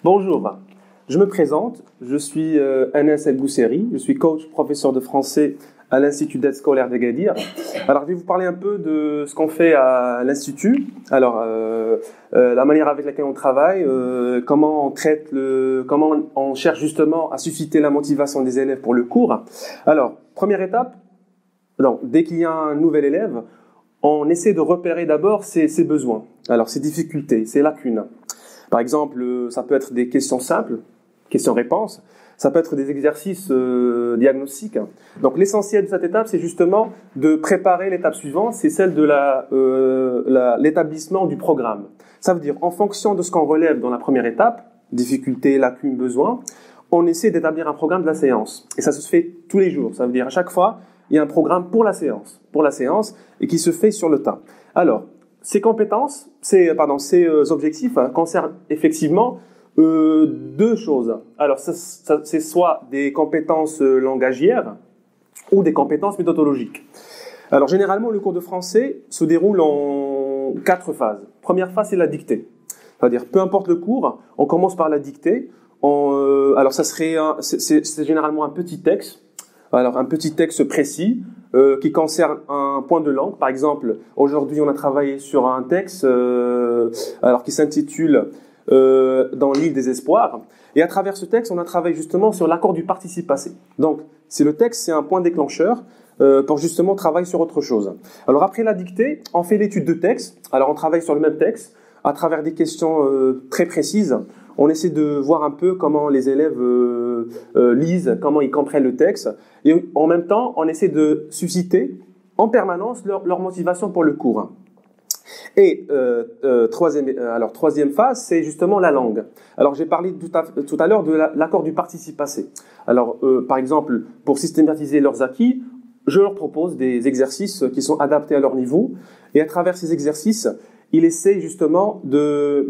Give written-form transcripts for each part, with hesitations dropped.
Bonjour, je me présente, je suis Anas El Bousseri, je suis coach professeur de français à l'Institut d'aide scolaire d'Agadir. Alors je vais vous parler un peu de ce qu'on fait à l'Institut, la manière avec laquelle on travaille, comment on traite comment on cherche justement à susciter la motivation des élèves pour le cours. Alors, première étape, dès qu'il y a un nouvel élève, on essaie de repérer d'abord ses besoins, alors ses difficultés, ses lacunes. Par exemple, ça peut être des questions simples, questions-réponses, ça peut être des exercices diagnostiques. Donc l'essentiel de cette étape, c'est justement de préparer l'étape suivante, c'est celle de l'établissement du programme. Ça veut dire, en fonction de ce qu'on relève dans la première étape, difficultés, lacunes, besoins, on essaie d'établir un programme de la séance. Et ça se fait tous les jours. Ça veut dire, à chaque fois, il y a un programme pour la séance, et qui se fait sur le tas. Alors, ces objectifs concernent effectivement deux choses. Alors, c'est soit des compétences langagières ou des compétences méthodologiques. Alors, généralement, le cours de français se déroule en 4 phases. Première phase, c'est la dictée. C'est-à-dire, peu importe le cours, on commence par la dictée. C'est généralement un petit texte. Alors, un petit texte précis qui concerne un point de langue. Par exemple, aujourd'hui, on a travaillé sur un texte qui s'intitule Dans l'île des espoirs. Et à travers ce texte, on a travaillé justement sur l'accord du participe passé. Donc, c'est un point déclencheur pour justement travailler sur autre chose. Alors, après la dictée, on fait l'étude de texte. Alors, on travaille sur le même texte à travers des questions très précises. On essaie de voir un peu comment les élèves lisent, comment ils comprennent le texte. Et en même temps, on essaie de susciter en permanence leur motivation pour le cours. Et troisième phase, c'est justement la langue. Alors, j'ai parlé tout à l'heure de l'accord du participe passé. Alors, par exemple, pour systématiser leurs acquis, je leur propose des exercices qui sont adaptés à leur niveau. Et à travers ces exercices, il essaie justement de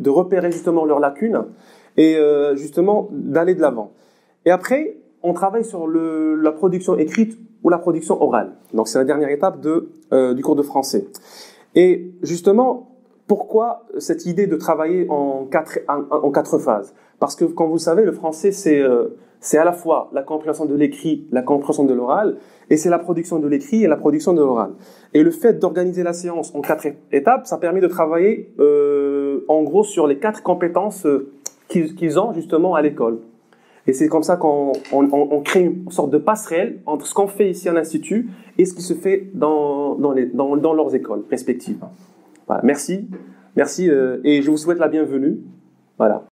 de repérer justement leurs lacunes et justement d'aller de l'avant. Et après, on travaille sur la production écrite ou la production orale. Donc c'est la dernière étape du cours de français. Et justement, pourquoi cette idée de travailler en quatre phases? Parce que, comme vous le savez, le français, c'est à la fois la compréhension de l'écrit, la compréhension de l'oral, et c'est la production de l'écrit et la production de l'oral. Et le fait d'organiser la séance en 4 étapes, ça permet de travailler en gros sur les 4 compétences qu'ils ont justement à l'école. Et c'est comme ça qu'on crée une sorte de passerelle entre ce qu'on fait ici à l'Institut et ce qui se fait dans leurs écoles respectives. Voilà, merci, et je vous souhaite la bienvenue. Voilà.